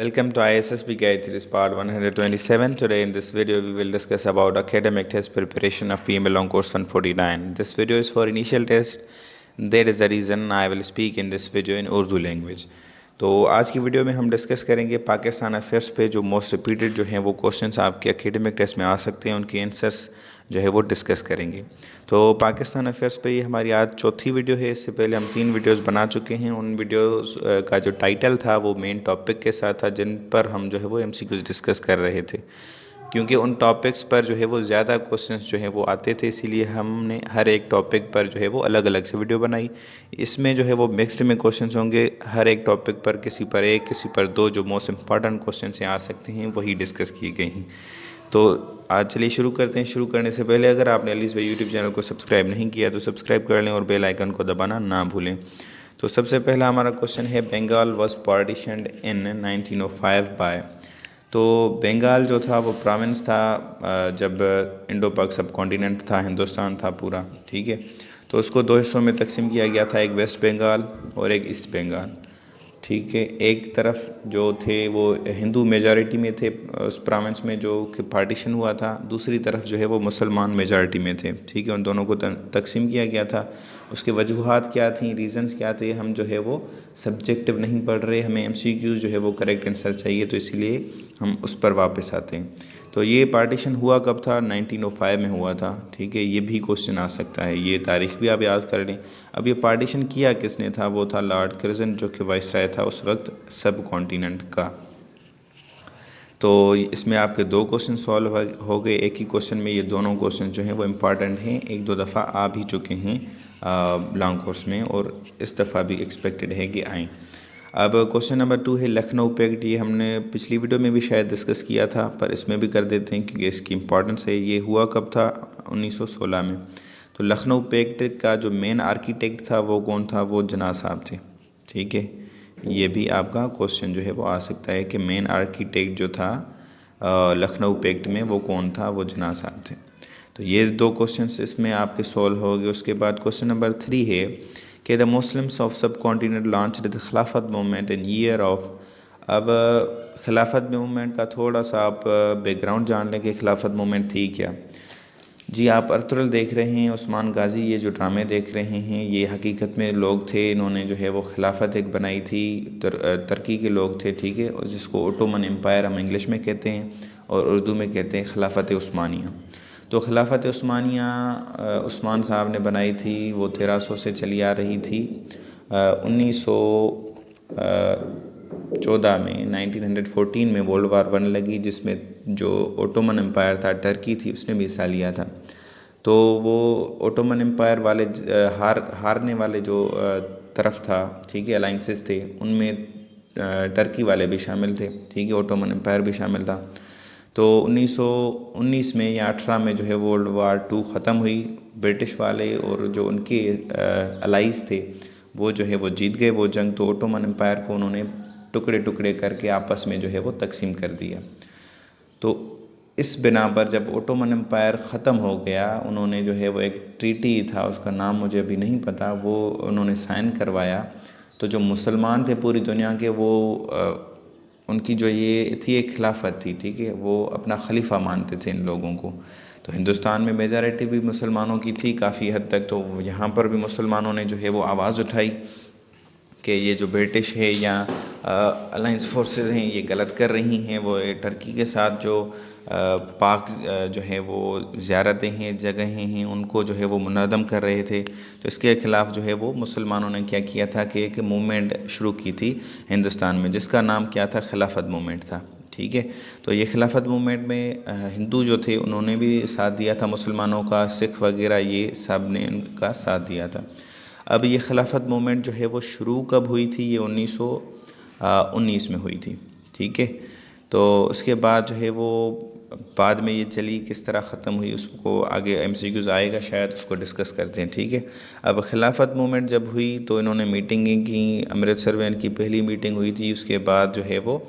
Welcome to ISSB Guide Series Part 127. Today in this video we will discuss about academic test preparation of PML on course 149. This video is for initial test. That is the reason I will speak in this video in Urdu language. तो आज की video में हम discuss करेंगे Pakistan affairs पे जो most repeated जो हैं वो क्वेश्चंस आपके एकेडमिक टेस्ट में आ सकते हैं, उनके आंसर्स जो है वो डिस्कस करेंगे। तो पाकिस्तान अफेयर्स पे ये हमारी आज चौथी वीडियो है। इससे पहले हम 3 वीडियोस बना चुके हैं। उन वीडियोस का जो टाइटल था वो मेन टॉपिक के साथ था, जिन पर हम जो है वो एमसीक्यूज डिस्कस कर रहे थे, क्योंकि उन टॉपिक्स पर जो है वो ज़्यादा क्वेश्चंस जो है वो आते थे, इसीलिए हमने हर एक टॉपिक पर जो है वो अलग अलग से वीडियो बनाई। इसमें जो है वो मिक्स्ड में क्वेश्चंस होंगे, हर एक टॉपिक पर किसी पर एक किसी पर दो जो मोस्ट इंपॉर्टेंट क्वेश्चन आ सकते हैं वही डिस्कस किए गए हैं। तो आज चलिए शुरू करते हैं। शुरू करने से पहले अगर आपने अलीस वे यूट्यूब चैनल को सब्सक्राइब नहीं किया तो सब्सक्राइब कर लें और बेल आइकन को दबाना ना भूलें। तो सबसे पहला हमारा क्वेश्चन है, Bengal was partitioned in 1905 bye. तो बंगाल जो था वो प्रोविंस था जब इंडो पाक सब कॉन्टिनेंट था, हिंदुस्तान था पूरा, ठीक है। तो उसको 2 हिस्सों में तकसीम किया गया था, एक वेस्ट बंगाल और एक ईस्ट बंगाल, ठीक है। एक तरफ जो थे वो हिंदू मेजॉरिटी में थे उस प्रोविंस में जो कि पार्टीशन हुआ था, दूसरी तरफ जो है वो मुसलमान मेजॉरिटी में थे, ठीक है। उन दोनों को तकसीम किया गया था। उसके वजूहात क्या थी, रीज़न्स क्या थे, हम जो है वो सब्जेक्टिव नहीं पढ़ रहे, हमें एमसीक्यूज जो है वो करेक्ट आंसर चाहिए, तो इसीलिए हम उस पर वापस आते हैं। तो ये पार्टीशन हुआ कब था? 1905 में हुआ था, ठीक है। ये भी क्वेश्चन आ सकता है, ये तारीख भी आप याद कर लें। अब ये पार्टीशन किया किसने था? वो था लॉर्ड कर्जन, जो कि वाइसराय था उस वक्त सब कॉन्टिनेंट का। तो इसमें आपके 2 क्वेश्चन सॉल्व हो गए। एक ही क्वेश्चन में ये दोनों क्वेश्चन जो हैं वो इम्पॉर्टेंट हैं, 1-2 दफ़ा आ भी चुके हैं लॉन्ग कोर्स में, और इस दफ़ा भी एक्सपेक्टेड है कि आएँ। अब क्वेश्चन नंबर 2 है लखनऊ पैक्ट। ये हमने पिछली वीडियो में भी शायद डिस्कस किया था, पर इसमें भी कर देते हैं क्योंकि इसकी इम्पोर्टेंस है। ये हुआ कब था? 1916 में। तो लखनऊ पैक्ट का जो मेन आर्किटेक्ट था वो कौन था? वो जिन्ना साहब थे, ठीक है। ये भी आपका क्वेश्चन जो है वो आ सकता है कि मेन आर्किटेक्ट जो था लखनऊ पैक्ट में वो कौन था? वो जिन्ना साहब थे। तो ये 2 क्वेश्चंस इसमें आपके सॉल्व हो गए। उसके बाद क्वेश्चन नंबर 3 है कि द मुस्लिम्स ऑफ सब कॉन्टिनेंट लॉन्च द खिलाफत मूवमेंट इन ईयर ऑफ। अब खिलाफत मूवमेंट का थोड़ा सा आप बैकग्राउंड जान लें कि खिलाफत मूवमेंट थी क्या। जी, आप अर्तुगरुल देख रहे हैं, उस्मान गाजी, ये जो ड्रामे देख रहे हैं, ये हकीकत में लोग थे, इन्होंने जो है वो खिलाफत एक बनाई थी, तुर्की के लोग थे, ठीक है। और जिसको ओटोमन एम्पायर हम इंग्लिश में कहते हैं और उर्दू में कहते हैं खिलाफत उस्मानिया। तो खिलाफत उस्मानिया उस्मान साहब ने बनाई थी, वो 1300 से चली आ रही थी। 1914 में 1914 में वर्ल्ड वार 1 लगी, जिसमें जो ओटोमन एम्पायर था, टर्की थी, उसने भी हिस्सा लिया था। तो वो ओटोमन एम्पायर वाले हारने वाले जो तरफ था, ठीक है, अलाइंसेस थे, उनमें टर्की वाले भी शामिल थे, ठीक है, ओटोमन एम्पायर भी शामिल था। तो 1919 में या 18 में जो है वर्ल्ड वार 2 ख़त्म हुई। ब्रिटिश वाले और जो उनके अलाइज थे वो जो है वो जीत गए वो जंग। तो ओटोमन एम्पायर को उन्होंने टुकड़े टुकड़े करके आपस में जो है वो तकसीम कर दिया। तो इस बिना पर जब ओटोमन एम्पायर ख़त्म हो गया, उन्होंने जो है वो एक ट्रीटी था, उसका नाम मुझे अभी नहीं पता, वो उन्होंने साइन करवाया। तो जो मुसलमान थे पूरी दुनिया के, वो उनकी जो ये थी एक खिलाफत थी, ठीक है, वो अपना खलीफा मानते थे इन लोगों को। तो हिंदुस्तान में मेजॉरिटी भी मुसलमानों की थी काफ़ी हद तक, तो यहाँ पर भी मुसलमानों ने जो है वो आवाज़ उठाई कि ये जो ब्रिटिश है या अलाइंस फोर्सेस हैं ये गलत कर रही हैं। वो टर्की के साथ जो पाक जो है वो ज़ियारतें हैं, जगहें हैं, उनको जो है वो मुनज़्ज़म कर रहे थे। तो इसके ख़िलाफ़ जो है वो मुसलमानों ने क्या किया था कि एक मूवमेंट शुरू की थी हिंदुस्तान में, जिसका नाम क्या था? खिलाफत मूवमेंट था, ठीक है। तो ये खिलाफत मूवमेंट में हिंदू जो थे उन्होंने भी साथ दिया था मुसलमानों का, सिख वगैरह ये सब ने उनका साथ दिया था। अब ये खिलाफत मूवमेंट जो है वो शुरू कब हुई थी? ये 1919 में हुई थी, ठीक है। तो उसके बाद जो है वो बाद में ये चली, किस तरह ख़त्म हुई उसको आगे एमसीक्यूज़ आएगा शायद, उसको डिस्कस करते हैं, ठीक है। अब खिलाफत मूवमेंट जब हुई तो इन्होंने मीटिंगें की, अमृतसर में इनकी पहली मीटिंग हुई थी। उसके बाद जो है वो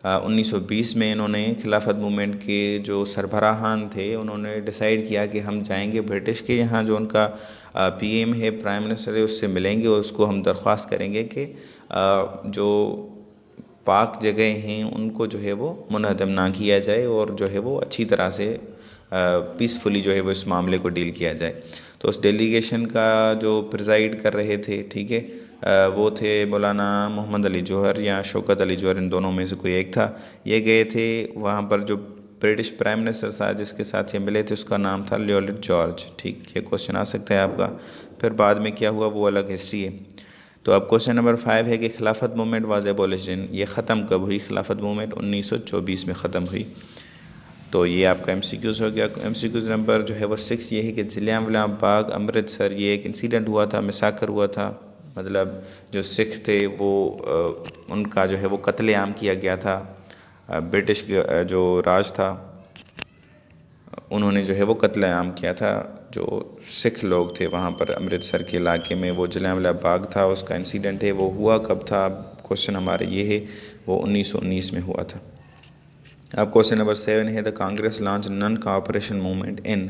1920 में इन्होंने खिलाफत मूवमेंट के जो सरबराहान थे उन्होंने डिसाइड किया कि हम जाएंगे ब्रिटिश के यहाँ, जो उनका पीएम है, प्राइम मिनिस्टर है, उससे मिलेंगे और उसको हम दरख्वास्त करेंगे कि जो पाक जगह हैं उनको जो है वो मुनहदम ना किया जाए और जो है वो अच्छी तरह से पीसफुली जो है वो इस मामले को डील किया जाए। तो उस डेलीगेशन का जो प्रिजाइड कर रहे थे, ठीक है, वो थे मौलाना मोहम्मद अली जौहर या शौकत अली जौहर, इन दोनों में से कोई एक था। ये गए थे वहाँ पर। जो ब्रिटिश प्राइम मिनिस्टर था जिसके साथ ये मिले थे उसका नाम था लियोलिड जॉर्ज। ठीक, ये क्वेश्चन आ सकता है आपका। फिर बाद में क्या हुआ वो अलग हिस्ट्री है। तो अब क्वेश्चन नंबर 5 है कि खिलाफत मूवमेंट वाज एबॉलिश्ड इन, ये ख़त्म कब हुई? खिलाफत मूवमेंट 1924 में ख़त्म हुई। तो ये आपका MCQs हो गया। MCQs नंबर जो है वो 6 ये है कि जलियांवाला बाग अमृतसर ये एक इंसिडेंट हुआ था, मिसाकर हुआ था। मतलब जो सिख थे वो उनका जो है वो कत्लेआम किया गया था। ब्रिटिश जो राज था उन्होंने जो है वो कत्लेआम किया था जो सिख लोग थे वहाँ पर अमृतसर के इलाके में। वो जलियांवाला बाग था, उसका इंसिडेंट है। वो हुआ कब था? क्वेश्चन हमारे ये है, वो 1919 में हुआ था। अब क्वेश्चन नंबर 7 है the Congress launch non cooperation movement in.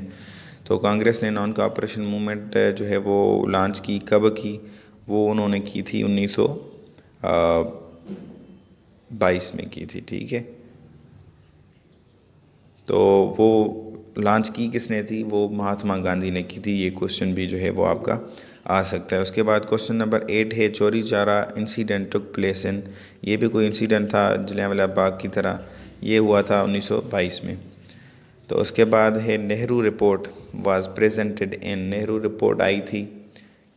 तो कांग्रेस ने नॉन कोऑपरेशन मूवमेंट जो है वो लॉन्च की, कब की? वो उन्होंने की थी 1922 में की थी, ठीक है। तो वो लॉन्च की किसने थी? वो महात्मा गांधी ने की थी। ये क्वेश्चन भी जो है वो आपका आ सकता है। उसके बाद क्वेश्चन नंबर 8 है चोरी चारा इंसिडेंट टुक प्लेस इन, ये भी कोई इंसिडेंट था जलियांवाला बाग की तरह, ये हुआ था 1922 में। तो उसके बाद है Nehru report was presented in, Nehru report आई थी,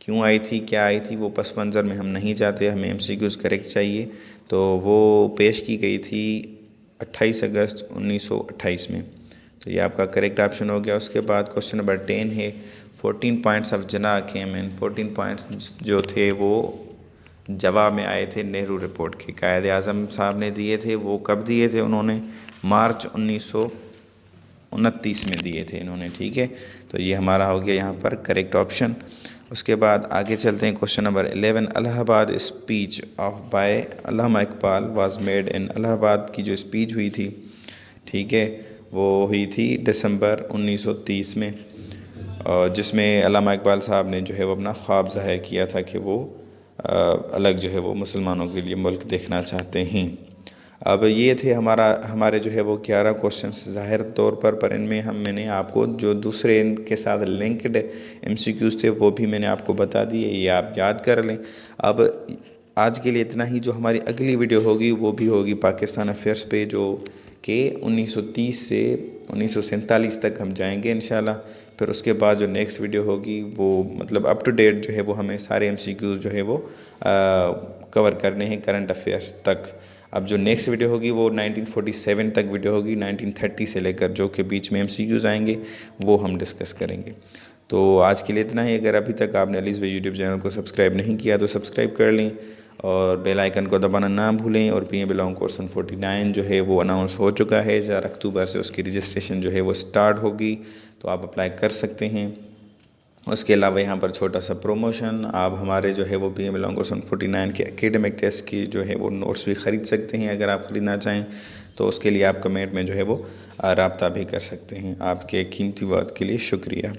क्यों आई थी, क्या आई थी, वो पस मंज़र में हम नहीं जाते, हमें MCQs करेक्ट चाहिए। तो वो पेश की गई थी 28 अगस्त 1928 में। तो ये आपका करेक्ट ऑप्शन हो गया। उसके बाद क्वेश्चन नंबर 10 है 14 पॉइंट्स ऑफ जना केम इन, 14 पॉइंट्स जो थे वो जवाब में आए थे नेहरू रिपोर्ट के। कायद आज़म साहब ने दिए थे। वो कब दिए थे? उन्होंने मार्च 1929 में दिए थे इन्होंने, ठीक है। तो ये हमारा हो गया यहाँ पर करेक्ट ऑप्शन। उसके बाद आगे चलते हैं question number 11 Allahabad speech of by Allama Iqbal was made in, Allahabad की जो स्पीच हुई थी, ठीक है, वो हुई थी दिसंबर 1930 में, जिसमें अल्लामा इकबाल साहब ने जो है वो अपना ख्वाब ज़ाहिर किया था कि वो अलग जो है वो मुसलमानों के लिए मुल्क देखना चाहते हैं। अब ये थे हमारे जो है वो 11 क्वेश्चंस ज़ाहिर तौर पर इनमें मैंने आपको जो दूसरे इनके साथ लिंक्ड MCQs थे वो भी मैंने आपको बता दिए, ये आप याद कर लें। अब आज के लिए इतना ही। जो हमारी अगली वीडियो होगी वो भी होगी पाकिस्तान अफेयर्स पे, जो कि 1930 से 1947 तक हम जाएंगे इंशाल्लाह। फिर उसके बाद जो नेक्स्ट वीडियो होगी वो मतलब अप टू डेट जो है वो हमें सारे MCQs जो है वो कवर करने हैं करंट अफेयर्स तक। अब जो नेक्स्ट वीडियो होगी वो 1947 तक वीडियो होगी, 1930 से लेकर जो कि बीच में MCQs आएंगे वो हम डिस्कस करेंगे। तो आज के लिए इतना ही। अगर अभी तक आपने अलीज़ भाई यूट्यूब चैनल को सब्सक्राइब नहीं किया तो सब्सक्राइब कर लें और बेल आइकन को दबाना ना भूलें। और PMA बिलोंग कोर्स 149 जो है वो अनाउंस हो चुका है, 4 अक्टूबर से उसकी रजिस्ट्रेशन जो है वो स्टार्ट होगी, तो आप अप्लाई कर सकते हैं। उसके अलावा यहाँ पर छोटा सा प्रमोशन, आप हमारे जो है वो PMA बिलोंग कोर्स 149 के एकेडमिक टेस्ट की जो है वो नोट्स भी ख़रीद सकते हैं। अगर आप ख़रीदना चाहें तो उसके लिए आप कमेंट में जो है वो रब्ता भी कर सकते हैं। आपके कीमती वक्त के लिए शुक्रिया।